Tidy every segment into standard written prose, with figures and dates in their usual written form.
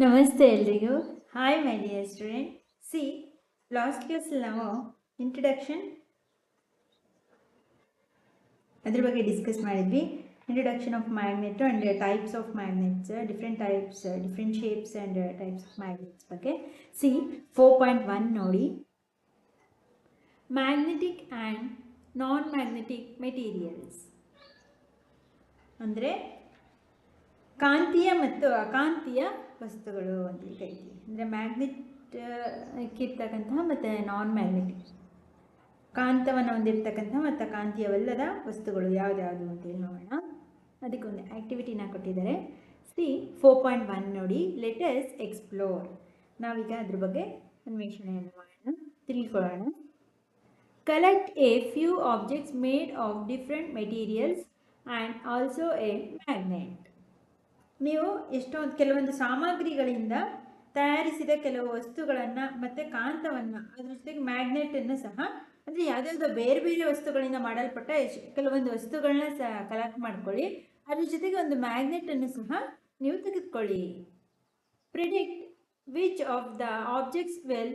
ನಮಸ್ತೆ ಎಲ್ರಿಗೂ. Hi my dear student. C last ಕ್ಲಾಸಲ್ಲಿ ನಾವು ಇಂಟ್ರಡಕ್ಷನ್ ಅದ್ರ ಬಗ್ಗೆ ಡಿಸ್ಕಸ್ ಮಾಡಿದ್ವಿ. Introduction of magnet and types of magnets, different shapes and types of magnets ಬಗ್ಗೆ. ಸಿ 4.1 ನೋಡಿ, magnetic and non magnetic materials ಅಂದರೆ ಕಾಂತೀಯ ಮತ್ತು ಅಕಾಂತೀಯ ವಸ್ತುಗಳು ಅಂತ ಕರಿತೀವಿ. ಅಂದರೆ ಮ್ಯಾಗ್ನೆಟ್ ಇರ್ತಕ್ಕಂತಹ ಮತ್ತು ನಾನ್ ಮ್ಯಾಗ್ನೆಟಿಕ್, ಕಾಂತವನ್ನು ಹೊಂದಿರತಕ್ಕಂತಹ ಮತ್ತು ಕಾಂತೀಯವಲ್ಲದ ವಸ್ತುಗಳು ಯಾವ್ದ್ಯಾವುದು ಅಂತೇಳಿ ನೋಡೋಣ. ಅದಕ್ಕೊಂದು ಆ್ಯಕ್ಟಿವಿಟಿನ ಕೊಟ್ಟಿದ್ದಾರೆ. ಸಿ 4.1 ನೋಡಿ, ಲೆಟ್ ಅಸ್ ಎಕ್ಸ್ಪ್ಲೋರ್. ನಾವೀಗ ಅದ್ರ ಬಗ್ಗೆ ಅನ್ವೇಷಣೆಯನ್ನು ಮಾಡೋಣ, ತಿಳ್ಕೊಳ್ಳೋಣ. Collect A few objects made of different materials and also A magnet. ನೀವು ಕೆಲವೊಂದು ಸಾಮಗ್ರಿಗಳಿಂದ ತಯಾರಿಸಿದ ಕೆಲವು ವಸ್ತುಗಳನ್ನು ಮತ್ತು ಕಾಂತವನ್ನು, ಅದ್ರ ಜೊತೆಗೆ ಮ್ಯಾಗ್ನೆಟನ್ನು ಸಹ, ಅಂದರೆ ಯಾವುದ್ಯಾವುದೋ ಬೇರೆ ಬೇರೆ ವಸ್ತುಗಳಿಂದ ಮಾಡಲ್ಪಟ್ಟ ಕೆಲವೊಂದು ವಸ್ತುಗಳನ್ನ ಸಹ ಕಲೆಕ್ಟ್ ಮಾಡ್ಕೊಳ್ಳಿ. ಅದ್ರ ಜೊತೆಗೆ ಒಂದು ಮ್ಯಾಗ್ನೆಟನ್ನು ಸಹ ನೀವು ತೆಗೆದುಕೊಳ್ಳಿ. Predict which of the objects will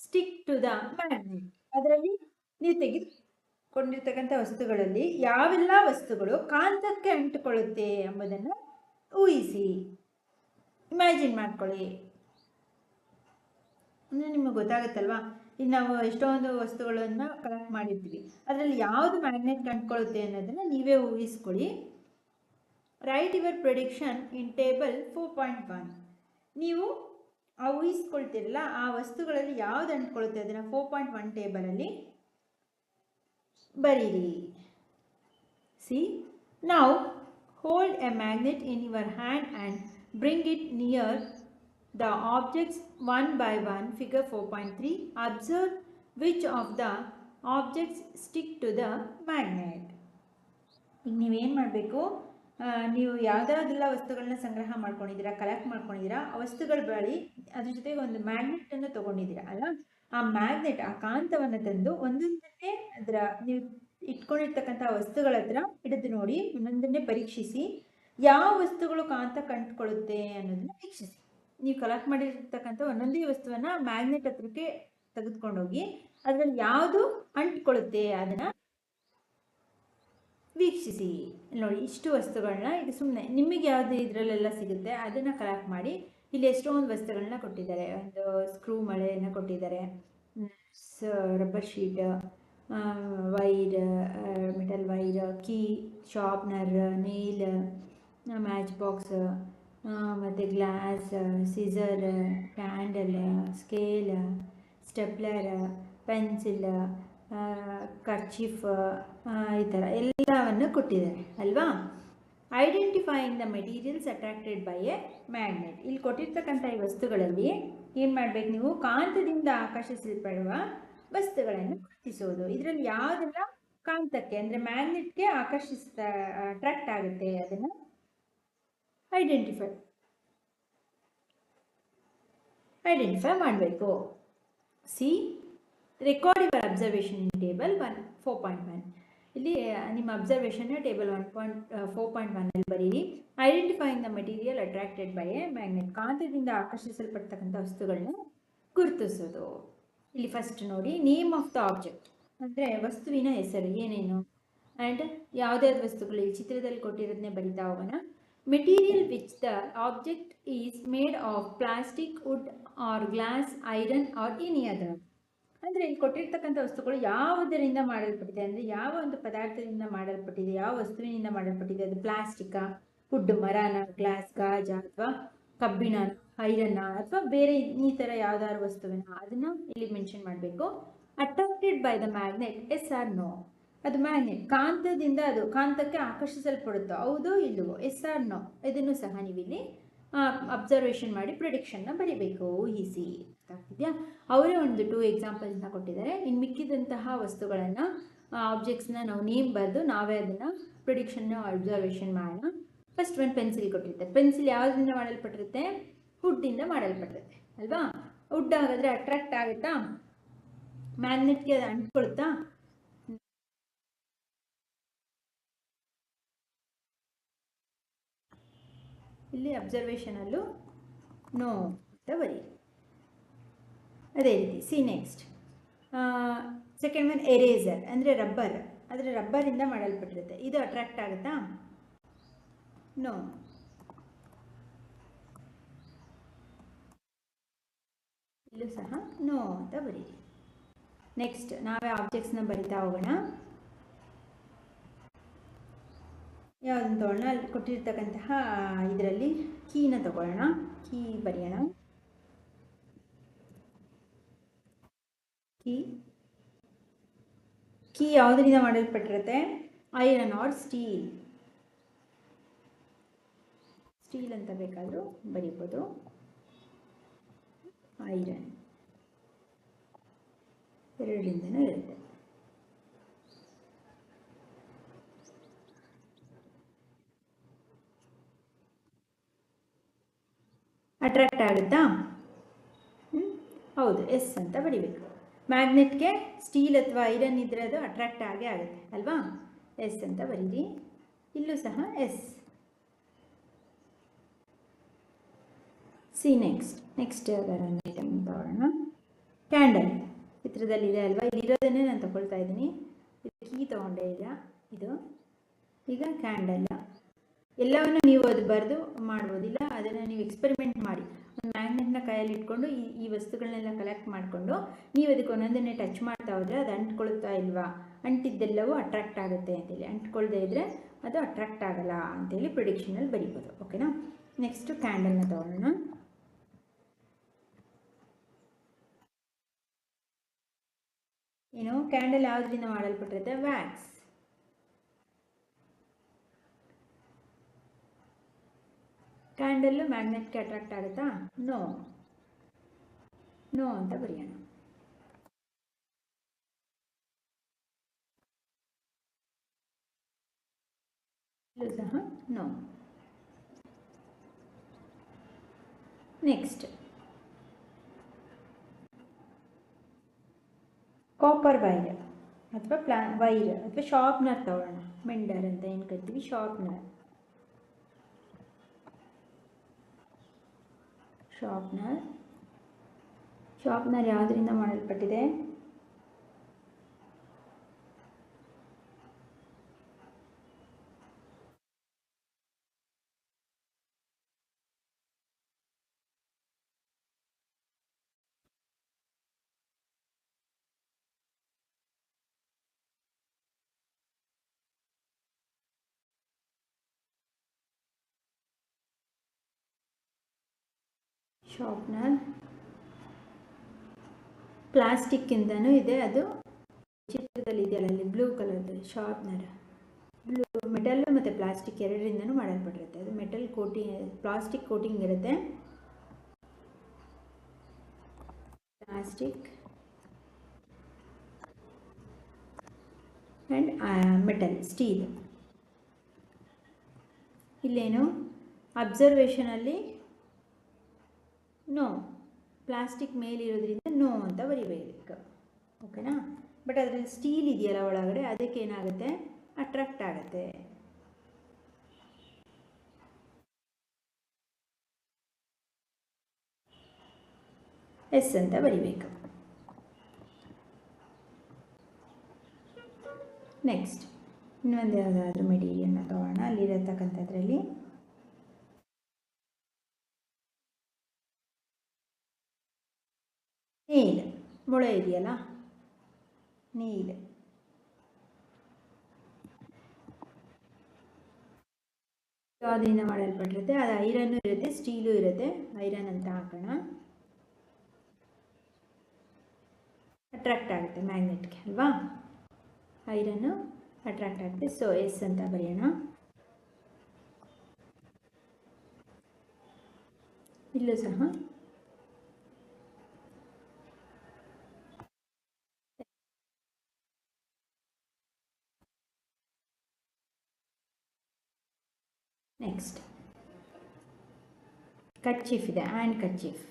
stick to the magnet. ಅದರಲ್ಲಿ ನೀವು ತೆಗೆದುಕೊಂಡಿರ್ತಕ್ಕಂಥ ವಸ್ತುಗಳಲ್ಲಿ ಯಾವೆಲ್ಲ ವಸ್ತುಗಳು ಕಾಂತಕ್ಕೆ ಅಂಟಿಕೊಳ್ಳುತ್ತೆ ಎಂಬುದನ್ನು ಊಹಿಸಿ, ಇಮ್ಯಾಜಿನ್ ಮಾಡ್ಕೊಳ್ಳಿ. ಅಂದರೆ ನಿಮಗೆ ಗೊತ್ತಾಗುತ್ತಲ್ವಾ, ಈಗ ನಾವು ಎಷ್ಟೊಂದು ವಸ್ತುಗಳನ್ನು ಕಲೆಕ್ಟ್ ಮಾಡಿರ್ತೀವಿ, ಅದರಲ್ಲಿ ಯಾವುದು ಮ್ಯಾಗ್ನೆಟ್ ಅಂಟ್ಕೊಳ್ಳುತ್ತೆ ಅನ್ನೋದನ್ನು ನೀವೇ ಊಹಿಸ್ಕೊಳ್ಳಿ. Write your prediction in table 4.1. ನೀವು ಆ ಊಹಿಸ್ಕೊಳ್ತಿರಲ್ಲ ಆ ವಸ್ತುಗಳಲ್ಲಿ ಯಾವ್ದು ಅಂಟ್ಕೊಳ್ಳುತ್ತೆ ಅದನ್ನು 4.1 ಟೇಬಲಲ್ಲಿ ಬರೀರಿ. ಸಿ ನಾವು hold a magnet in your hand and bring it near the objects one by one. Figure 4.3. Observe which of the objects stick to the magnet. ಈಗ ನೀವೇನು ಮಾಡಬೇಕು, ನೀವು ಯಾವುದಾದೆಲ್ಲ ವಸ್ತುಗಳನ್ನ ಸಂಗ್ರಹ ಮಾಡ್ಕೊಂಡಿದ್ದೀರಾ, ಕಲೆಕ್ಟ್ ಮಾಡ್ಕೊಂಡಿದ್ದೀರಾ, ಆ ವಸ್ತುಗಳ ಬಳಿ ಅದ್ರ ಜೊತೆಗೆ ಒಂದು ಮ್ಯಾಗ್ನೆಟನ್ನು ತೊಗೊಂಡಿದ್ದೀರಾ ಅಲ್ಲ, ಆ ಮ್ಯಾಗ್ನೆಟ್, ಆ ಕಾಂತವನ್ನು ತಂದು ಒಂದೊಂದನ್ನೇ ಅದರ ನೀವು ಇಟ್ಕೊಂಡಿರ್ತಕ್ಕಂಥ ವಸ್ತುಗಳ ಹತ್ರ ಹಿಡಿದು ನೋಡಿ, ಒಂದೊಂದನ್ನೇ ಪರೀಕ್ಷಿಸಿ ಯಾವ ವಸ್ತುಗಳು ಕಾಂತ ಕಂಡುಕೊಳ್ಳುತ್ತೆ ಅನ್ನೋದನ್ನ ವೀಕ್ಷಿಸಿ. ನೀವು ಕಲೆಕ್ಟ್ ಮಾಡಿರ್ತಕ್ಕಂಥ ಒಂದೊಂದೇ ವಸ್ತುವನ್ನು ಮ್ಯಾಗ್ನೆಟ್ ಹತ್ರಕ್ಕೆ ತೆಗೆದುಕೊಂಡೋಗಿ ಅದರಲ್ಲಿ ಯಾವುದು ಅಂಟ್ಕೊಳ್ಳುತ್ತೆ ಅದನ್ನು ವೀಕ್ಷಿಸಿ. ನೋಡಿ, ಇಷ್ಟು ವಸ್ತುಗಳನ್ನ ಈಗ ಸುಮ್ಮನೆ ನಿಮಗೆ ಯಾವುದು ಇದರಲ್ಲೆಲ್ಲ ಸಿಗುತ್ತೆ ಅದನ್ನು ಕಲೆಕ್ಟ್ ಮಾಡಿ. ಇಲ್ಲಿ ಎಷ್ಟೊಂದು ವಸ್ತುಗಳನ್ನ ಕೊಟ್ಟಿದ್ದಾರೆ. ಒಂದು ಸ್ಕ್ರೂ ಮಳೆಯನ್ನು ಕೊಟ್ಟಿದ್ದಾರೆ, rubber sheet, wire, metal wire, key, sharpener, nail, match box, ಮತ್ತು glass, scissor, candle, scale, stapler, pencil, kerchief, ಈ ಥರ ಎಲ್ಲವನ್ನು ಕೊಟ್ಟಿದ್ದಾರೆ ಅಲ್ವಾ. Identifying the materials attracted by a magnet. ಇಲ್ಲಿ ಕೊಟ್ಟಿರ್ತಕ್ಕಂಥ ಈ ವಸ್ತುಗಳಲ್ಲಿ ಏನು ಮಾಡಬೇಕು, ನೀವು ಕಾಂತದಿಂದ ಆಕರ್ಷಿಸಲ್ಪಡುವ ವಸ್ತುಗಳನ್ನು ಗುರುತಿಸೋದು. ಇದರಲ್ಲಿ ಯಾವುದೆಲ್ಲ ಕಾಂತಕ್ಕೆ ಅಂದರೆ ಮ್ಯಾಗ್ನೆಟ್ಗೆ ಅಟ್ರಾಕ್ಟ್ ಆಗುತ್ತೆ ಅದನ್ನು ಐಡೆಂಟಿಫೈ ಮಾಡಬೇಕು. C record your observation in table 4.1. ಇಲ್ಲಿ ನಿಮ್ಮ ಅಬ್ಸರ್ವೇಷನ್ ಟೇಬಲ್ 4.1 ಬರೀರಿ. Identifying the material attracted by a magnet. ಕಾಂತದಿಂದ ಆಕರ್ಷಿಸಲ್ಪಡ್ತಕ್ಕಂಥ ವಸ್ತುಗಳನ್ನ ಗುರುತಿಸೋದು. ಇಲ್ಲಿ ಫಸ್ಟ್ ನೋಡಿ, ನೇಮ್ ಆಫ್ ದ ಆಬ್ಜೆಕ್ಟ್ ಅಂದರೆ ವಸ್ತುವಿನ ಹೆಸರು ಏನೇನು, ಆ್ಯಂಡ್ ಯಾವುದ್ಯಾವ್ದು ವಸ್ತುಗಳು ಈ ಚಿತ್ರದಲ್ಲಿ ಕೊಟ್ಟಿರೋದನ್ನೇ ಬರಿತಾ ಹೋಗೋಣ. Material which the object is made of plastic, wood or glass, iron or any other. ಅಂದರೆ ಇಲ್ಲಿ ಕೊಟ್ಟಿರ್ತಕ್ಕಂಥ ವಸ್ತುಗಳು ಯಾವುದರಿಂದ ಮಾಡಲ್ಪಟ್ಟಿದೆ, ಅಂದರೆ ಯಾವ ಒಂದು ಪದಾರ್ಥದಿಂದ ಮಾಡಲ್ಪಟ್ಟಿದೆ, ಯಾವ ವಸ್ತುವಿನಿಂದ ಮಾಡಲ್ಪಟ್ಟಿದೆ. ಅದು ಪ್ಲಾಸ್ಟಿಕ್ಕಾ, ವುಡ್ ಮರನ, ಗ್ಲಾಸ್ ಗಾಜ, ಅಥವಾ ಕಬ್ಬಿಣ, ಐರನ್ನ, ಅಥವಾ ಬೇರೆ ಈ ಥರ ಯಾವ್ದಾದ್ರು ವಸ್ತುವಿನ, ಅದನ್ನು ಇಲ್ಲಿ ಮೆನ್ಷನ್ ಮಾಡಬೇಕು. Attracted by the magnet, yes or no. ಅದು ಮ್ಯಾಗ್ನೆಟ್ ಕಾಂತದಿಂದ, ಅದು ಕಾಂತಕ್ಕೆ ಆಕರ್ಷಿಸಲ್ಪಡುತ್ತೋ, ಹೌದು ಇಲ್ಲವೋ, ಎಸ್ ಆರ್ ನೋ. ಇದನ್ನು ಸಹ ನೀವಿಲ್ಲಿ ಅಬ್ಸರ್ವೇಷನ್ ಮಾಡಿ ಪ್ರಿಡಿಕ್ಷನ್ನ ಬರೀಬೇಕು, ಊಹಿಸಿ. ಆಗ್ತಿದೆಯಾ? ಅವರೇ ಒಂದು 2 ಎಕ್ಸಾಂಪಲ್ಸ್ನ ಕೊಟ್ಟಿದ್ದಾರೆ. ಇನ್ನು ಮಿಕ್ಕಿದಂತಹ ವಸ್ತುಗಳನ್ನು, ಆಬ್ಜೆಕ್ಟ್ಸ್ನ ನಾವು ನೇಮ್ ಬರೆದು ನಾವೇ ಅದನ್ನು ಪ್ರಿಡಿಕ್ಷನ್ನ ಅಬ್ಸರ್ವೇಷನ್ ಮಾಡೋಣ. ಫಸ್ಟ್ ಒಂದು ಪೆನ್ಸಿಲ್ ಕೊಟ್ಟಿರ್ತಾರೆ. ಪೆನ್ಸಿಲ್ ಯಾವುದರಿಂದ ಮಾಡಲ್ಪಟ್ಟಿರುತ್ತೆ, ವುಡ್ಡಿಂದ ಮಾಡಲ್ಪಟ್ಟಿರುತ್ತೆ ಅಲ್ವಾ. ವುಡ್ ಹಾಗಾದರೆ ಅಟ್ರಾಕ್ಟ್ ಆಗುತ್ತಾ, ಮ್ಯಾಗ್ನೆಟ್ಗೆ ಅದು ಅಂಟ್ಕೊಳುತ್ತಾ? ಇಲ್ಲಿ ಅಬ್ಸರ್ವೇಷನಲ್ಲೂ ನೋ ಅಂತ ಬರೀರಿ. ಅದೇ ರೀತಿ C next second one eraser ಅಂದರೆ ರಬ್ಬರ್, ಆದರೆ ರಬ್ಬರಿಂದ ಮಾಡಲ್ಪಟ್ಟಿರುತ್ತೆ. ಇದು ಅಟ್ರಾಕ್ಟ್ ಆಗುತ್ತಾ? ನೋ. ಇಲ್ಲೂ ಸಹ ನೋ ಅಂತ ಬರೀರಿ. ನೆಕ್ಸ್ಟ್ ನಾವೇ ಆಬ್ಜೆಕ್ಟ್ಸ್ನ ಬರಿತಾ ಹೋಗೋಣ. ಯಾವುದನ್ನು ತಗೊಳ್ಳೋಣ? ಅಲ್ಲಿ ಕೊಟ್ಟಿರ್ತಕ್ಕಂತಹ ಇದರಲ್ಲಿ ಕೀನ ತಗೊಳ್ಳೋಣ. ಕೀ ಬರೆಯೋಣ. ಕೀ ಯಾವುದರಿಂದ ಮಾಡಲ್ಪಟ್ಟಿರುತ್ತೆ? Iron or steel. ಸ್ಟೀಲ್ ಅಂತ ಬೇಕಾದರೂ ಬರೀಬೋದು. ಐರನ್ ಎರಡರಿಂದನೂ ಇರುತ್ತೆ. ಅಟ್ರಾಕ್ಟ್ ಆಗುತ್ತಾ? ಹೌದು, ಎಸ್ ಅಂತ ಬರಿಬೇಕು. ಮ್ಯಾಗ್ನೆಟ್ಗೆ ಸ್ಟೀಲ್ ಅಥವಾ ಐರನ್ ಇದ್ರೆ ಅದು ಅಟ್ರಾಕ್ಟ್ ಆಗೇ ಆಗುತ್ತೆ ಅಲ್ವಾ? ಎಸ್ ಅಂತ ಬರೀರಿ. ಇಲ್ಲೂ ಸಹ ಎಸ್. ಸಿ ನೆಕ್ಸ್ಟ್ ಯಾವ್ದಾರು ಒಂದು ಐಟಮ್ ತಗೊಳ್ಳೋಣ. ಕ್ಯಾಂಡಲ್ ಚಿತ್ರದಲ್ಲಿದೆ ಅಲ್ವಾ? ಇಲ್ಲಿರೋದನ್ನೇ ನಾನು ತಗೊಳ್ತಾ ಇದ್ದೀನಿ. ಇದು ಕೀ ತೊಗೊಂಡೇ ಇಲ್ಲ ಇದು. ಈಗ ಕ್ಯಾಂಡಲ್ ಎಲ್ಲವನ್ನು ನೀವು ಅದು ಬರೆದು ಮಾಡ್ಬೋದಿಲ್ಲ, ಅದನ್ನು ನೀವು ಎಕ್ಸ್ಪೆರಿಮೆಂಟ್ ಮಾಡಿ. ಒಂದು ಮ್ಯಾಗ್ನೆಟ್ನ ಕೈಯಲ್ಲಿ ಇಟ್ಕೊಂಡು ಈ ವಸ್ತುಗಳನ್ನೆಲ್ಲ ಕಲೆಕ್ಟ್ ಮಾಡಿಕೊಂಡು ನೀವು ಅದಕ್ಕೆ ಒಂದೊಂದನ್ನೇ ಟಚ್ ಮಾಡ್ತಾ ಹೋದರೆ ಅದು ಅಂಟ್ಕೊಳ್ತಾ ಇಲ್ವಾ, ಅಂಟಿದ್ದೆಲ್ಲವೂ ಅಟ್ರಾಕ್ಟ್ ಆಗುತ್ತೆ ಅಂತೇಳಿ. ಅಂಟ್ಕೊಳ್ದೇ ಇದ್ದರೆ ಅದು ಅಟ್ರಾಕ್ಟ್ ಆಗಲ್ಲ ಅಂತೇಳಿ ಪ್ರಿಡಿಕ್ಷನಲ್ಲಿ ಬರೀಬೋದು. ಓಕೆನಾ? ನೆಕ್ಸ್ಟು ಕ್ಯಾಂಡಲ್ನ ತಗೊಳ್ಳೋಣ. ಏನು ಕ್ಯಾಂಡಲ್ ಯಾವುದರಿಂದ ಮಾಡಲ್ಪಟ್ಟಿರುತ್ತೆ? ವ್ಯಾಕ್ಸ್. ಕ್ಯಾಂಡಲ್ಲು ಮ್ಯಾಗ್ನೆಟ್ಗೆ ಅಟ್ರಾಕ್ಟ್ ಆಗುತ್ತಾ? ನೋ. ನೋ ಅಂತ ಬರೆಯೋಣ. ಇದು ಸಹ ನೋ. ನೆಕ್ಸ್ಟ್ ಕಾಪರ್ ವೈರ್ ಅಥವಾ ವೈರ್ ಅಥವಾ ಶಾರ್ಪ್ನರ್ ತಗೊಳ್ಳೋಣ. ಮೆಂಡರ್ ಅಂತ ಏನು ಕರಿತೀವಿ, ಶಾರ್ಪ್ನರ್. ಶಾರ್ಪ್ನರ್ ಯಾವುದರಿಂದ ಮಾಡಲ್ಪಟ್ಟಿದೆ? ಶಾರ್ಪ್ನರ್ ಪ್ಲಾಸ್ಟಿಕ್ಕಿಂದನೂ ಇದೆ. ಅದು ಚಿತ್ರದಲ್ಲಿ ಇದೆಯಲ್ಲ ಅಲ್ಲಿ ಬ್ಲೂ ಕಲರ್ದು ಶಾರ್ಪ್ನರ್. ಬ್ಲೂ ಮೆಟಲ್ ಮತ್ತು ಪ್ಲಾಸ್ಟಿಕ್ ಎರಡರಿಂದನೂ ಮಾಡಲ್ಪಟ್ಟಿರುತ್ತೆ. ಅದು ಮೆಟಲ್ ಕೋಟಿಂಗ್, ಪ್ಲಾಸ್ಟಿಕ್ ಕೋಟಿಂಗ್ ಇರುತ್ತೆ. Plastic and metal, steel. ಇಲ್ಲೇನು ಅಬ್ಸರ್ವೇಷನಲ್ಲಿ ನೋ, ಪ್ಲಾಸ್ಟಿಕ್ ಮೇಲಿರೋದ್ರಿಂದ ನೋ ಅಂತ ಬರಿಬೇಕು. ಓಕೆನಾ? ಬಟ್ ಅದರಲ್ಲಿ ಸ್ಟೀಲ್ ಇದೆಯಲ್ಲ ಒಳಗಡೆ, ಅದಕ್ಕೆ ಏನಾಗುತ್ತೆ? ಅಟ್ರಾಕ್ಟ್ ಆಗುತ್ತೆ. ಎಸ್ ಅಂತ ಬರಿಬೇಕು. ನೆಕ್ಸ್ಟ್ ಇನ್ನೊಂದು ಯಾವುದಾದ್ರೂ ಮೆಟೀರಿಯಲ್ನ ತಗೋಣ. ಅಲ್ಲಿರತಕ್ಕಂಥದ್ರಲ್ಲಿ ನೀಲ್, ಮೊಳೆ ಇದೆಯಲ್ಲ, ನೀಲ್. ಯಾವುದರಿಂದ ಮಾಡಲ್ಪಟ್ಟಿರುತ್ತೆ? ಅದು ಐರನ್ನು ಇರುತ್ತೆ, ಸ್ಟೀಲು ಇರುತ್ತೆ. ಐರನ್ ಅಂತ ಹಾಕೋಣ. ಅಟ್ರಾಕ್ಟ್ ಆಗುತ್ತೆ ಮ್ಯಾಗ್ನೆಟ್ಗೆ ಅಲ್ವಾ? ಐರನ್ನು ಅಟ್ರಾಕ್ಟ್ ಆಗುತ್ತೆ. ಸೊ ಎಸ್ ಅಂತ ಬರೆಯೋಣ. ಇಲ್ಲೂ ಸಹ ನೆಕ್ಸ್ಟ್ ಕರ್ಚೀಫ್ ಇದೆ, ಹ್ಯಾಂಡ್ ಕರ್ಚೀಫ್.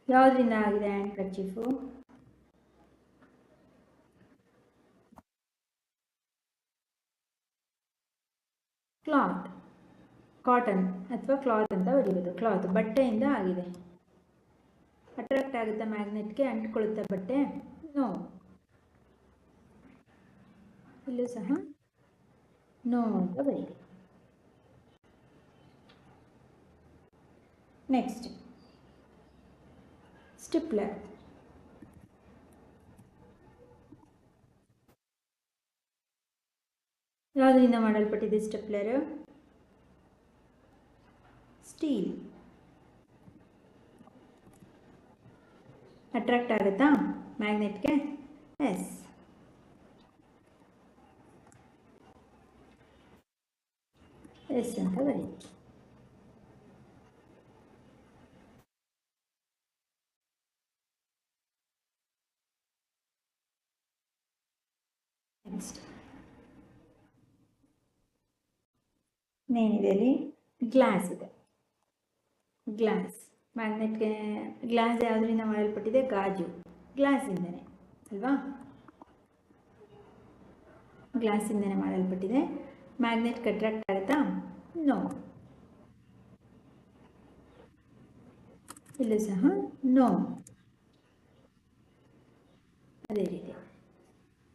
ಯಾವುದರಿಂದ ಆಗಿದೆ ಹ್ಯಾಂಡ್ ಕರ್ಚೀಫು? ಕ್ಲಾತ್. ಕಾಟನ್ ಅಥವಾ ಕ್ಲಾತ್ ಅಂತ ಬರೀಬೋದು. ಕ್ಲಾತ್ ಬಟ್ಟೆಯಿಂದ ಆಗಿದೆ. ಅಟ್ರಾಕ್ಟ್ ಆಗುತ್ತಾ ಮ್ಯಾಗ್ನೆಟ್ಗೆ, ಅಂಟ್ಕೊಳ್ಳುತ್ತಾ ಬಟ್ಟೆ? ನೋ. ಇಲ್ಲೂ ಸಹ ನೋ ಅಂತ ಬರೀರಿ. ನೆಕ್ಸ್ಟ್ ಸ್ಟಿಪ್ಲರ್. ಯಾವುದರಿಂದ ಮಾಡಲ್ಪಟ್ಟಿದೆ ಸ್ಟಿಪ್ಲರ್? ಸ್ಟೀಲ್. ಅಟ್ರಾಕ್ಟ್ ಆಗುತ್ತಾ ಮ್ಯಾಗ್ನೆಟ್ಗೆ? ಎಸ್. ಎಸ್ ಅಂತ ಬರೀ. ನೆಕ್ಸ್ಟ್ ಏನಿದೆ ಅಲ್ಲಿ? ಗ್ಲಾಸ್ ಇದೆ. ಗ್ಲಾಸ್. ಮ್ಯಾಗ್ನೆಟ್ಗೆ ಗ್ಲಾಸ್ ಯಾವುದರಿಂದ ಮಾಡಲ್ಪಟ್ಟಿದೆ? ಗಾಜು. ಗ್ಲಾಸಿಂದನೇ ಅಲ್ವಾ? ಗ್ಲಾಸಿಂದನೇ ಮಾಡಲ್ಪಟ್ಟಿದೆ. ಮ್ಯಾಗ್ನೆಟ್ಗೆ ಅಟ್ರಾಕ್ಟ್ ಆಗುತ್ತಾ? ನೋ. ಇಲ್ಲೂ ಸಹ ನೋ. ಅದೇ ರೀತಿ.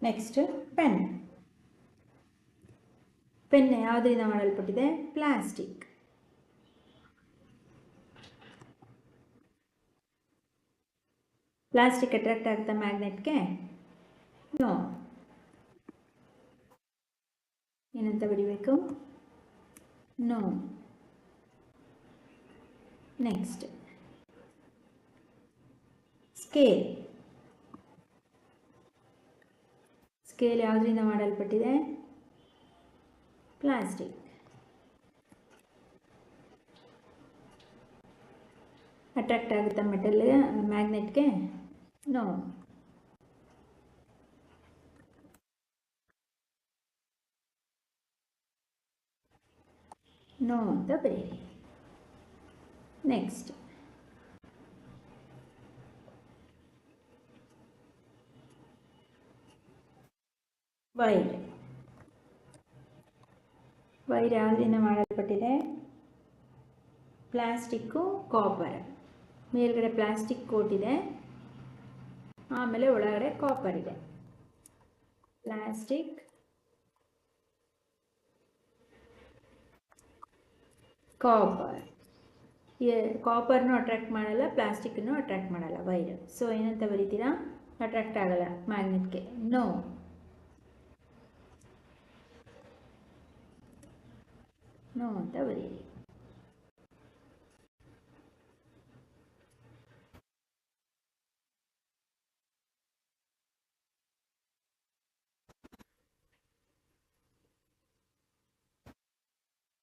Next pen. ಪೆನ್ ಯಾವುದರಿಂದ ಮಾಡಲ್ಪಟ್ಟಿದೆ? ಪ್ಲಾಸ್ಟಿಕ್. ಪ್ಲಾಸ್ಟಿಕ್ ಅಟ್ರಾಕ್ಟ್ ಆಗುತ್ತಾ ಮ್ಯಾಗ್ನೆಟ್ಗೆ? ನೋ. ಏನಂತ ಬರೀಬೇಕು? ನೋ. Next scale. ಸ್ಕೇಲ್ ಯಾವುದರಿಂದ ಮಾಡಲ್ಪಟ್ಟಿದೆ? ಪ್ಲಾಸ್ಟಿಕ್. ಅಟ್ರಾಕ್ಟ್ ಆಗುತ್ತಾ ಮೆಟಲ್ ಮ್ಯಾಗ್ನೆಟ್ಗೆ? ನೋ. ನೋ ಅಂತ ಬರೀರಿ. Next wire. ವೈರ್ ಯಾವುದರಿಂದ ಮಾಡಲ್ಪಟ್ಟಿದೆ? Plastic, copper. ಮೇಲ್ಗಡೆ ಪ್ಲಾಸ್ಟಿಕ್ ಕೋಟ್ ಇದೆ, ಆಮೇಲೆ ಒಳಗಡೆ ಕಾಪರ್ ಇದೆ. Plastic, copper. ಕಾಪರ್ನು ಅಟ್ರಾಕ್ಟ್ ಮಾಡಲ್ಲ, ಪ್ಲಾಸ್ಟಿಕ್ನು ಅಟ್ರಾಕ್ಟ್ ಮಾಡಲ್ಲ ವೈರ್. ಸೊ ಏನಂತ ಬರೀತೀರಾ? ಅಟ್ರಾಕ್ಟ್ ಆಗಲ್ಲ ಮ್ಯಾಗ್ನೆಟ್ಗೆ. ನೋ. ನೋ ಅಂತ ಬರೀರಿ.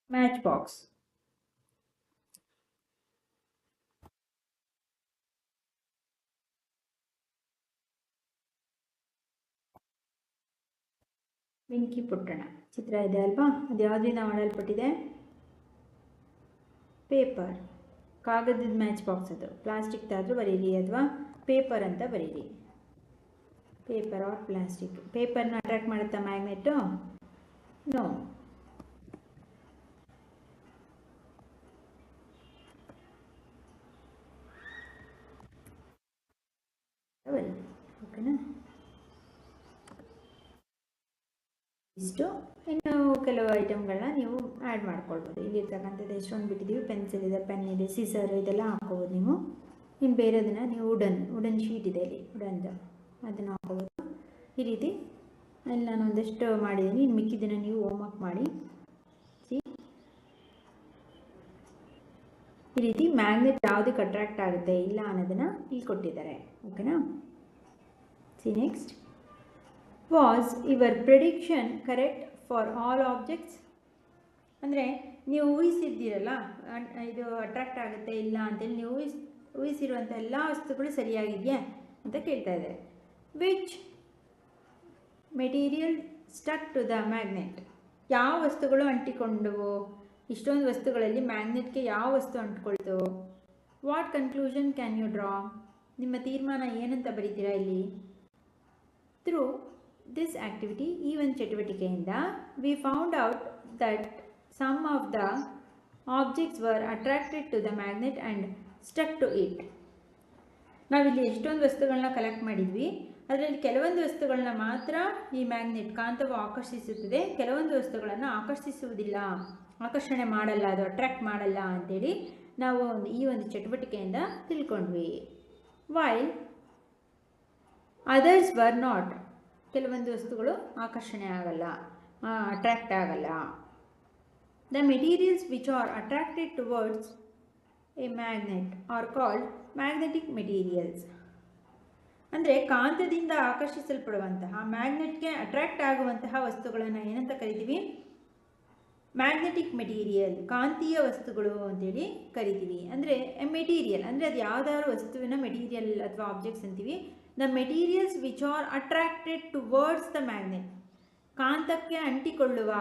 Match box. ಬೆಂಕಿ ಪುಟ್ಟಣ ಚಿತ್ರ ಇದೆ ಅಲ್ವಾ? ಅದು ಯಾವುದರಿಂದ ಮಾಡಲ್ಪಟ್ಟಿದೆ? ಪೇಪರ್. ಕಾಗದದ ಮ್ಯಾಚ್ ಬಾಕ್ಸ್ ಅದು. ಪ್ಲಾಸ್ಟಿಕ್ದಾದರೂ ಬರೀರಿ ಅಥವಾ ಪೇಪರ್ ಅಂತ ಬರೀರಿ. Paper or plastic. ಪೇಪರ್ನ ಅಟ್ರಾಕ್ಟ್ ಮಾಡುತ್ತಾ ಮ್ಯಾಗ್ನೆಟ್ಟು? ನೋ. ಓಕೆನಾ? ಇಷ್ಟು. ಇನ್ನು ಕೆಲವು ಐಟಮ್ಗಳನ್ನ ನೀವು ಆ್ಯಡ್ ಮಾಡ್ಕೊಳ್ಬೋದು. ಇಲ್ಲಿರ್ತಕ್ಕಂಥದ್ದು ಎಷ್ಟೊಂದು ಬಿಟ್ಟಿದ್ದೀವಿ. ಪೆನ್ಸಿಲ್ ಇದೆ, ಪೆನ್ ಇದೆ, ಸೀಸರ್ ಇದೆಲ್ಲ ಹಾಕೋಬೋದು ನೀವು. ಇನ್ನು ಬೇರೆದನ್ನು ನೀವು ವುಡನ್ ಶೀಟ್ ಇದೆ ಇಲ್ಲಿ, ವುಡನ್ದು, ಅದನ್ನು ಹಾಕೋಬೋದು. ಈ ರೀತಿ ಅಲ್ಲಿ ನಾನು ಒಂದಷ್ಟು ಮಾಡಿದ್ದೀನಿ. ಇನ್ನು ಮಿಕ್ಕಿದ್ದನ್ನು ನೀವು ಹೋಮ್ವರ್ಕ್ ಮಾಡಿ. ಈ ರೀತಿ ಮ್ಯಾಗ್ನೆಟ್ ಯಾವುದಕ್ಕೆ ಅಟ್ರಾಕ್ಟ್ ಆಗುತ್ತೆ ಇಲ್ಲ ಅನ್ನೋದನ್ನು ಇಲ್ಲಿ ಕೊಟ್ಟಿದ್ದಾರೆ. ಓಕೆನಾ? C next. Was your prediction correct for all objects? ಅಂದರೆ ನೀವು ಊಹಿಸಿದ್ದೀರಲ್ಲ, ಇದು ಅಟ್ರಾಕ್ಟ್ ಆಗುತ್ತೆ ಇಲ್ಲ ಅಂತೇಳಿ ನೀವು ಊಹಿಸಿರುವಂಥ ಎಲ್ಲ ವಸ್ತುಗಳು ಸರಿಯಾಗಿದೆಯಾ ಅಂತ ಕೇಳ್ತಾ ಇದ್ದಾರೆ. Which material stuck to the magnet? ಯಾವ ವಸ್ತುಗಳು ಅಂಟಿಕೊಂಡವು? ಇಷ್ಟೊಂದು ವಸ್ತುಗಳಲ್ಲಿ ಮ್ಯಾಗ್ನೆಟ್ಗೆ ಯಾವ ವಸ್ತು ಅಂಟ್ಕೊಳ್ತು? What conclusion can you draw? ನಿಮ್ಮ ತೀರ್ಮಾನ ಏನಂತ ಬರೀತೀರಾ ಇಲ್ಲಿ? ಥ್ರೂ ದಿಸ್ ಆ್ಯಕ್ಟಿವಿಟಿ, ಈ ಒಂದು ಚಟುವಟಿಕೆಯಿಂದ we found out that some of the objects were attracted to the magnet and stuck to it. ನಾವಿಲ್ಲಿ ಎಷ್ಟೊಂದು ವಸ್ತುಗಳನ್ನ ಕಲೆಕ್ಟ್ ಮಾಡಿದ್ವಿ, ಅದರಲ್ಲಿ ಕೆಲವೊಂದು ವಸ್ತುಗಳನ್ನ ಮಾತ್ರ ಈ ಮ್ಯಾಗ್ನೆಟ್ ಕಾಂತವು ಆಕರ್ಷಿಸುತ್ತದೆ, ಕೆಲವೊಂದು ವಸ್ತುಗಳನ್ನು ಆಕರ್ಷಿಸುವುದಿಲ್ಲ, ಆಕರ್ಷಣೆ ಮಾಡಲ್ಲ, ಅದು ಅಟ್ರಾಕ್ಟ್ ಮಾಡಲ್ಲ ಅಂತೇಳಿ ನಾವು ಈ ಒಂದು ಚಟುವಟಿಕೆಯಿಂದ ತಿಳ್ಕೊಂಡ್ವಿ. ವೈಲ್ ಅದರ್ಸ್ ವರ್ ನಾಟ್, ಕೆಲವೊಂದು ವಸ್ತುಗಳು ಆಕರ್ಷಣೆ ಆಗಲ್ಲ, ಅಟ್ರಾಕ್ಟ್ ಆಗಲ್ಲ. The materials which are attracted towards A magnet are called magnetic materials. ಅಂದರೆ ಕಾಂತದಿಂದ ಆಕರ್ಷಿಸಲ್ಪಡುವಂತಹ, ಮ್ಯಾಗ್ನೆಟ್ಗೆ ಅಟ್ರಾಕ್ಟ್ ಆಗುವಂತಹ ವಸ್ತುಗಳನ್ನು ಏನಂತ ಕರಿತೀವಿ? ಮ್ಯಾಗ್ನೆಟಿಕ್ ಮೆಟೀರಿಯಲ್, ಕಾಂತೀಯ ವಸ್ತುಗಳು ಅಂತೇಳಿ ಕರಿತೀವಿ. ಅಂದರೆ ಮೆಟೀರಿಯಲ್ ಅಂದರೆ ಅದು ಯಾವುದಾದ್ರು ವಸ್ತುವಿನ ಮೆಟೀರಿಯಲ್ ಅಥವಾ ಆಬ್ಜೆಕ್ಟ್ಸ್ ಅಂತೀವಿ. The materials which are attracted towards the magnet, ಕಾಂತಕ್ಕೆ ಅಂಟಿಕೊಳ್ಳುವ,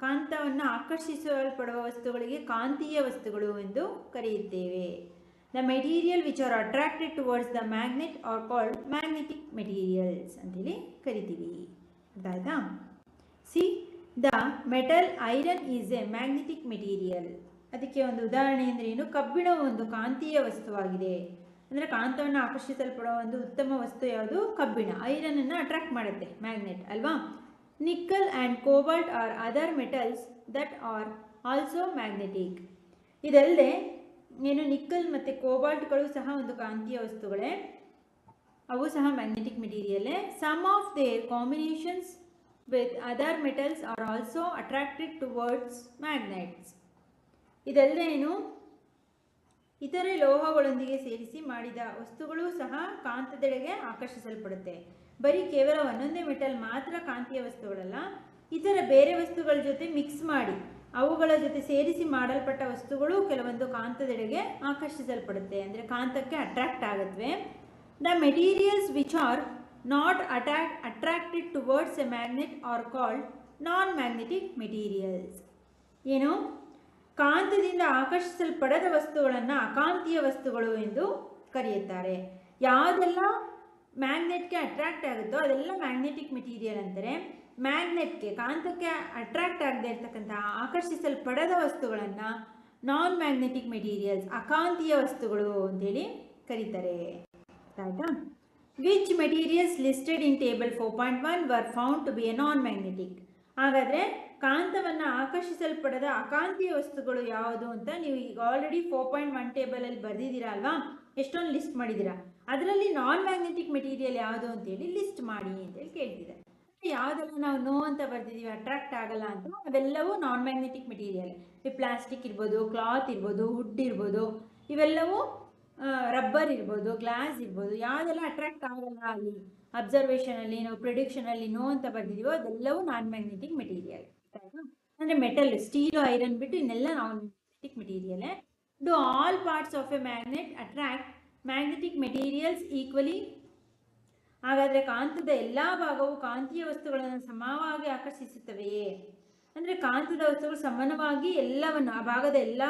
ಕಾಂತವನ್ನು ಆಕರ್ಷಿಸಲ್ಪಡುವ ವಸ್ತುಗಳಿಗೆ ಕಾಂತೀಯ ವಸ್ತುಗಳು ಎಂದು ಕರೆಯುತ್ತೇವೆ. The material which are attracted towards the magnet are called magnetic materials ಅಂತೇಳಿ ಕರಿತೀವಿ. ಅದಾಯ್ತಾ? C, the metal iron is a magnetic material. ಅದಕ್ಕೆ ಒಂದು ಉದಾಹರಣೆ ಅಂದರೆ ಏನು? ಕಬ್ಬಿಣವು ಒಂದು ಕಾಂತೀಯ ವಸ್ತುವಾಗಿದೆ. ಅಂದರೆ ಕಾಂತವನ್ನು ಆಕರ್ಷಿಸಲ್ಪಡುವ ಒಂದು ಉತ್ತಮ ವಸ್ತು ಯಾವುದು? ಕಬ್ಬಿಣ. ಐರನನ್ನು ಅಟ್ರಾಕ್ಟ್ ಮಾಡುತ್ತೆ ಮ್ಯಾಗ್ನೆಟ್ ಅಲ್ವಾ? Nickel and cobalt or other metals that are also magnetic. ಇದಲ್ಲದೆ ಏನು, ನಿಕ್ಕಲ್ ಮತ್ತು ಕೋಬಾಲ್ಟ್ಗಳು ಸಹ ಒಂದು ಕಾಂತೀಯ ವಸ್ತುಗಳೇ, ಅವು ಸಹ ಮ್ಯಾಗ್ನೆಟಿಕ್ ಮೆಟೀರಿಯಲ್ಲೇ. Some of their combinations with other metals are also attracted towards magnets. ಇದಲ್ಲದೆ ಏನು, ಇತರೆ ಲೋಹಗಳೊಂದಿಗೆ ಸೇರಿಸಿ ಮಾಡಿದ ವಸ್ತುಗಳು ಸಹ ಕಾಂತದೆಡೆಗೆ ಆಕರ್ಷಿಸಲ್ಪಡುತ್ತೆ. ಬರೀ ಕೇವಲ ಒಂದೊಂದೇ ಮೆಟಲ್ ಮಾತ್ರ ಕಾಂತೀಯ ವಸ್ತುಗಳಲ್ಲ, ಇತರ ಬೇರೆ ವಸ್ತುಗಳ ಜೊತೆ ಮಿಕ್ಸ್ ಮಾಡಿ ಅವುಗಳ ಜೊತೆ ಸೇರಿಸಿ ಮಾಡಲ್ಪಟ್ಟ ವಸ್ತುಗಳು ಕೆಲವೊಂದು ಕಾಂತದೆಡೆಗೆ ಆಕರ್ಷಿಸಲ್ಪಡುತ್ತೆ, ಅಂದರೆ ಕಾಂತಕ್ಕೆ ಅಟ್ರಾಕ್ಟ್ ಆಗುತ್ತವೆ. The materials which R not attracted towards a magnet are called non-magnetic materials. ಏನು, ಕಾಂತದಿಂದ ಆಕರ್ಷಿಸಲ್ಪಡದ ವಸ್ತುಗಳನ್ನು ಅಕಾಂತೀಯ ವಸ್ತುಗಳು ಎಂದು ಕರೆಯುತ್ತಾರೆ. ಯಾವುದೆಲ್ಲ ಮ್ಯಾಗ್ನೆಟ್ಗೆ ಅಟ್ರಾಕ್ಟ್ ಆಗುತ್ತೋ ಅದೆಲ್ಲ ಮ್ಯಾಗ್ನೆಟಿಕ್ ಮೆಟೀರಿಯಲ್ ಅಂತಾರೆ. ಮ್ಯಾಗ್ನೆಟ್ಗೆ, ಕಾಂತಕ್ಕೆ ಅಟ್ರಾಕ್ಟ್ ಆಗದೆ ಇರತಕ್ಕಂತಹ, ಆಕರ್ಷಿಸಲ್ಪಡದ ವಸ್ತುಗಳನ್ನು ನಾನ್ ಮ್ಯಾಗ್ನೆಟಿಕ್ ಮೆಟೀರಿಯಲ್ಸ್, ಅಕಾಂತೀಯ ವಸ್ತುಗಳು ಅಂತೇಳಿ ಕರೀತಾರೆ. ಆಯಿತಾ? Which materials listed in table 4.1 were found to be a non-magnetic? ಹಾಗಾದರೆ ಕಾಂತವನ್ನು ಆಕರ್ಷಿಸಲ್ಪಡದ ಅಕಾಂತೀಯ ವಸ್ತುಗಳು ಯಾವುದು ಅಂತ ನೀವು ಈಗ ಆಲ್ರೆಡಿ 4.1 ಟೇಬಲಲ್ಲಿ ಬರೆದಿದ್ದೀರಾ ಅಲ್ವಾ? ಎಷ್ಟೊಂದು ಲಿಸ್ಟ್ ಮಾಡಿದ್ದೀರಾ. ಅದರಲ್ಲಿ ನಾನ್ ಮ್ಯಾಗ್ನೆಟಿಕ್ ಮೆಟೀರಿಯಲ್ ಯಾವುದು ಅಂತೇಳಿ ಲಿಸ್ಟ್ ಮಾಡಿ ಅಂತೇಳಿ ಕೇಳ್ತಿದ್ದಾರೆ. ಯಾವುದೆಲ್ಲ ನಾವು ನೋ ಅಂತ ಬರ್ದಿದ್ದೀವಿ, ಅಟ್ರಾಕ್ಟ್ ಆಗಲ್ಲ ಅಂತ, ಅವೆಲ್ಲವೂ ನಾನ್ ಮ್ಯಾಗ್ನೆಟಿಕ್ ಮೆಟೀರಿಯಲ್. ಈ ಪ್ಲಾಸ್ಟಿಕ್ ಇರ್ಬೋದು, ಕ್ಲಾತ್ ಇರ್ಬೋದು, ವುಡ್ ಇರ್ಬೋದು, ಇವೆಲ್ಲವೂ ರಬ್ಬರ್ ಇರ್ಬೋದು, ಗ್ಲಾಸ್ ಇರ್ಬೋದು, ಯಾವುದೆಲ್ಲ ಅಟ್ರಾಕ್ಟ್ ಆಗಲ್ಲ ಅಲ್ಲಿ ಅಬ್ಸರ್ವೇಷನಲ್ಲಿ ನಾವು ಪ್ರಿಡಿಕ್ಷನಲ್ಲಿ ನೋ ಅಂತ ಬರ್ದಿದ್ದೀವೋ ಅದೆಲ್ಲವೂ ನಾನ್ ಮ್ಯಾಗ್ನೆಟಿಕ್ ಮೆಟೀರಿಯಲ್. ಅಂದರೆ ಮೆಟಲ್, ಸ್ಟೀಲು, ಐರನ್ ಬಿಟ್ಟು ಇನ್ನೆಲ್ಲ ನಾನ್ ಮ್ಯಾಗ್ನೆಟಿಕ್ ಮೆಟೀರಿಯಲೇ. Do all parts of a magnet attract magnetic materials equally? ಹಾಗಾದರೆ ಕಾಂತದ ಎಲ್ಲ ಭಾಗವು ಕಾಂತೀಯ ವಸ್ತುಗಳನ್ನು ಸಮವಾಗಿ ಆಕರ್ಷಿಸುತ್ತವೆಯೇ? ಅಂದರೆ ಕಾಂತದ ವಸ್ತುಗಳು ಸಮಾನವಾಗಿ ಎಲ್ಲವನ್ನು, ಆ ಭಾಗದ ಎಲ್ಲ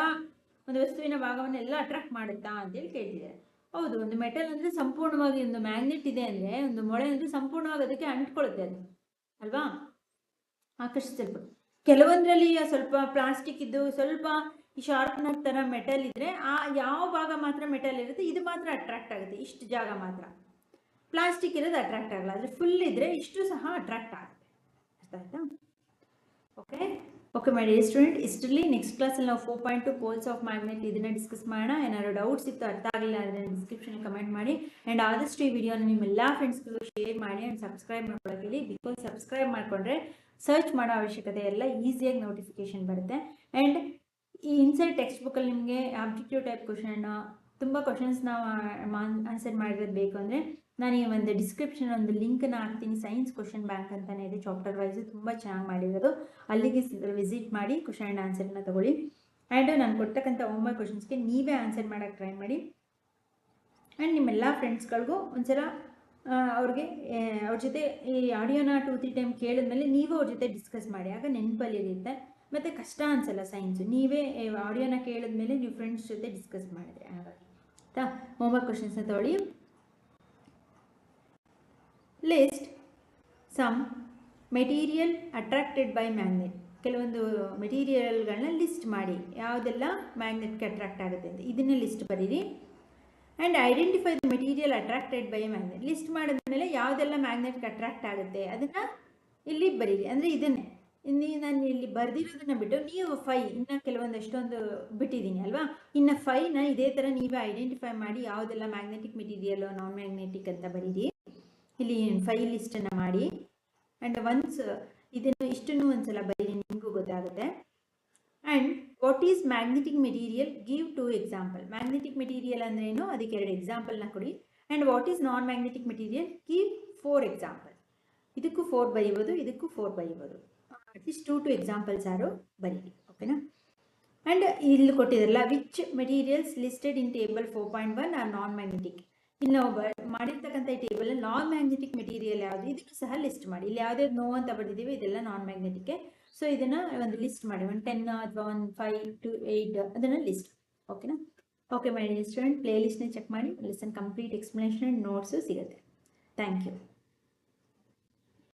ಒಂದು ವಸ್ತುವಿನ ಭಾಗವನ್ನೆಲ್ಲ ಅಟ್ರಾಕ್ಟ್ ಮಾಡುತ್ತಾ ಅಂತೇಳಿ ಕೇಳ್ತಿದ್ದಾರೆ. ಹೌದು, ಒಂದು ಮೆಟಲ್ ಅಂದರೆ ಸಂಪೂರ್ಣವಾಗಿ, ಒಂದು ಮ್ಯಾಗ್ನೆಟ್ ಇದೆ ಅಂದರೆ ಒಂದು ಮೊಳೆ ಅಂದರೆ ಸಂಪೂರ್ಣವಾಗಿ ಅದಕ್ಕೆ ಅಂಟ್ಕೊಳ್ಳುತ್ತೆ ಅದು ಅಲ್ವಾ, ಆಕರ್ಷಿಸಲ್ಪಟ್ಟು. ಕೆಲವೊಂದರಲ್ಲಿ ಸ್ವಲ್ಪ ಪ್ಲಾಸ್ಟಿಕ್ ಇದ್ದು ಸ್ವಲ್ಪ ಈ ಶಾರ್ಪ್ನರ್ ಥರ ಮೆಟಲ್ ಇದ್ದರೆ ಆ ಯಾವ ಭಾಗ ಮಾತ್ರ ಮೆಟಲ್ ಇರುತ್ತೆ, ಇದು ಮಾತ್ರ ಅಟ್ರಾಕ್ಟ್ ಆಗುತ್ತೆ, ಇಷ್ಟು ಜಾಗ ಮಾತ್ರ. ಪ್ಲಾಸ್ಟಿಕ್ ಇರೋದು ಅಟ್ರಾಕ್ಟ್ ಆಗಲ್ಲ, ಆದರೆ ಫುಲ್ ಇದ್ದರೆ ಇಷ್ಟು ಸಹ ಅಟ್ರಾಕ್ಟ್ ಆಗುತ್ತೆ. ಅರ್ಥ ಆಯ್ತಾ? ಓಕೆ ಮೈ ಡಿಯರ್ ಸ್ಟೂಡೆಂಟ್, ಇಷ್ಟರಲ್ಲಿ ನೆಕ್ಸ್ಟ್ ಕ್ಲಾಸಲ್ಲಿ ನಾವು 4.2 ಪೋಲ್ಸ್ ಆಫ್ ಮ್ಯಾಗ್ನೆಟ್ ಇದನ್ನು ಡಿಸ್ಕಸ್ ಮಾಡೋಣ. ಏನಾದ್ರು ಡೌಟ್ಸ್ ಇತ್ತು, ಅರ್ಥ ಆಗಲಿಲ್ಲ ಅಂದರೆ ಡಿಸ್ಕ್ರಿಪ್ಷನ್ ಕಮೆಂಟ್ ಮಾಡಿ. ಆ್ಯಂಡ್ ಆದಷ್ಟು ಈ ವಿಡಿಯೋನ ನಿಮ್ಮೆಲ್ಲ ಫ್ರೆಂಡ್ಸ್ಗಳು ಶೇರ್ ಮಾಡಿ ಆ್ಯಂಡ್ ಸಬ್ಸ್ಕ್ರೈಬ್ ಮಾಡ್ಕೊಳ್ಳೋಕೆ ಹೇಳಿ. ಬಿಕಾಸ್ ಸಬ್ಸ್ಕ್ರೈಬ್ ಮಾಡಿಕೊಂಡ್ರೆ ಸರ್ಚ್ ಮಾಡೋ ಅವಶ್ಯಕತೆ ಎಲ್ಲ ಈಸಿಯಾಗಿ ನೋಟಿಫಿಕೇಶನ್ ಬರುತ್ತೆ. ಆ್ಯಂಡ್ ಈ ಇನ್ಸೈಡ್ ಟೆಕ್ಸ್ಟ್ ಬುಕ್ಕಲ್ಲಿ ನಿಮಗೆ ಆಬ್ಜೆಕ್ಟಿವ್ ಟೈಪ್ ಕ್ವಶನ್ ತುಂಬ ಕ್ವಶನ್ಸ್ ನಾವು ಆನ್ಸರ್ ಮಾಡಿರೋದು ಬೇಕು ಅಂದರೆ ನಾನು ಈ ಒಂದು ಡಿಸ್ಕ್ರಿಪ್ಷನ್ ಒಂದು ಲಿಂಕನ್ನು ಹಾಕ್ತೀನಿ. ಸೈನ್ಸ್ ಕ್ವಶನ್ ಬ್ಯಾಂಕ್ ಅಂತಲೇ ಇದೆ, ಚಾಪ್ಟರ್ ವೈಸ್ ತುಂಬ ಚೆನ್ನಾಗಿ ಮಾಡಿರೋದು. ಅಲ್ಲಿಗೆ ವಿಸಿಟ್ ಮಾಡಿ ಕ್ವಶನ್ ಆ್ಯಂಡ್ ಆನ್ಸರ್ನ ತೊಗೊಳ್ಳಿ. ಆ್ಯಂಡ್ ನಾನು ಕೊಡ್ತಕ್ಕಂಥ ಹೋಮ್ವರ್ಕ್ ಕ್ವಶನ್ಸ್ಗೆ ನೀವೇ ಆನ್ಸರ್ ಮಾಡೋಕ್ಕೆ ಟ್ರೈ ಮಾಡಿ. ಆ್ಯಂಡ್ ನಿಮ್ಮೆಲ್ಲ ಫ್ರೆಂಡ್ಸ್ಗಳಿಗೂ ಒಂದ್ಸಲ ಅವ್ರಿಗೆ ಅವ್ರ ಜೊತೆ ಈ ಆಡಿಯೋನ 2-3 ಟೈಮ್ ಕೇಳಿದ್ಮೇಲೆ ನೀವು ಅವ್ರ ಜೊತೆ ಡಿಸ್ಕಸ್ ಮಾಡಿ, ಆಗ ನೆನಪಲ್ಲಿ ಇರುತ್ತೆ ಮತ್ತು ಕಷ್ಟ ಅನಿಸಲ್ಲ ಸೈನ್ಸು. ನೀವೇ ಆಡಿಯೋನ ಕೇಳಿದ್ಮೇಲೆ ನೀವು ಫ್ರೆಂಡ್ಸ್ ಜೊತೆ ಡಿಸ್ಕಸ್ ಮಾಡಿದ್ರೆ ಹಾಗಾಗಿ ಆಯಿತಾ. ಹೋಮ್ವರ್ಕ್ ಕ್ವಶನ್ಸ್ನ ತೊಗೊಳ್ಳಿ. List some material attracted by magnet. ಕೆಲವೊಂದು ಮೆಟೀರಿಯಲ್ಗಳನ್ನ ಲಿಸ್ಟ್ ಮಾಡಿ, ಯಾವುದೆಲ್ಲ ಮ್ಯಾಗ್ನೆಟ್ಗೆ ಅಟ್ರಾಕ್ಟ್ ಆಗುತ್ತೆ ಅಂತ ಇದನ್ನ ಲಿಸ್ಟ್ ಬರೀರಿ. And identify the material attracted by a magnet. List ಮಾಡಿದ್ಮೇಲೆ ಯಾವುದೆಲ್ಲ ಮ್ಯಾಗ್ನೆಟ್ಗೆ ಅಟ್ರಾಕ್ಟ್ ಆಗುತ್ತೆ ಅದನ್ನು ಇಲ್ಲಿ ಬರೀರಿ. ಅಂದರೆ ಇದನ್ನೇ ನಾನು ಇಲ್ಲಿ ಬರೆದಿರೋದನ್ನ ಬಿಟ್ಟು ನೀವು 5 ಇನ್ನು ಕೆಲವೊಂದಷ್ಟೊಂದು ಬಿಟ್ಟಿದ್ದೀನಿ ಅಲ್ವಾ, ಇನ್ನು 5ನ ಇದೇ ಥರ ನೀವೇ ಐಡೆಂಟಿಫೈ ಮಾಡಿ ಯಾವುದೆಲ್ಲ ಮ್ಯಾಗ್ನೆಟಿಕ್ ಮೆಟೀರಿಯಲ್ ನಾನ್ ಮ್ಯಾಗ್ನೆಟಿಕ್ ಅಂತ ಬರೀರಿ. ಇಲ್ಲಿ 5 ಲಿಸ್ಟನ್ನು ಮಾಡಿ. ಆ್ಯಂಡ್ ಒನ್ಸ್ ಇದನ್ನು ಇಷ್ಟನ್ನು ಒಂದ್ಸಲ ಬರೀರಿ, ನಿಮಗೂ ಗೊತ್ತಾಗುತ್ತೆ. And what is magnetic material, give 2 example. Magnetic material ಅಂದ್ರೇನು, ಅದಕ್ಕೆ 2 ಎಕ್ಸಾಂಪಲ್ನ ಕೊಡಿ. And what is non magnetic material, give 4 example. ಇದಕ್ಕೂ 4 ಬರೀಬೋದು, ಇದಕ್ಕೂ 4 ಬರೀಬೋದು. ಅಟ್ಲೀಸ್ಟ್ 2 ಎಕ್ಸಾಂಪಲ್ಸ್ ಆರು ಬರೀರಿ, ಓಕೆನಾ. ಆ್ಯಂಡ್ ಇಲ್ಲಿ ಕೊಟ್ಟಿದ್ರಲ್ಲ, which materials listed in table 4.1 are non magnetic. ಇಲ್ಲಿ ನಾವು ಮಾಡಿರ್ತಕ್ಕಂಥ ಈ ಟೇಬಲ್ ನಾನ್ ಮ್ಯಾಗ್ನೆಟಿಕ್ ಮೆಟೀರಿಯಲ್ ಯಾವುದು ಇದನ್ನು ಸಹ ಲಿಸ್ಟ್ ಮಾಡಿ. ಇಲ್ಲಿ ಯಾವುದ್ಯಾವ್ದು ನೋ ಅಂತ ಬರೆದಿದ್ದೀವಿ ಇದೆಲ್ಲ ನಾನ್ ಮ್ಯಾಗ್ನೆಟಿಕ್ಕೆ. ಸೊ ಇದನ್ನು ಒಂದು ಲಿಸ್ಟ್ ಮಾಡಿ, 1 10 ಅಥವಾ 1 5 to 8 ಅದನ್ನು ಲಿಸ್ಟ್, ಓಕೆನಾ. ಓಕೆ ಮೈ ಡಿಯರ್ ಸ್ಟೂಡೆಂಟ್, ಪ್ಲೇ ಲಿಸ್ಟ್ನ ಚೆಕ್ ಮಾಡಿ, ಲೆಸನ್ ಕಂಪ್ಲೀಟ್ ಎಕ್ಸ್ಪ್ಲನೇಷನ್ ನೋಟ್ಸು ಸಿಗುತ್ತೆ. Thank you.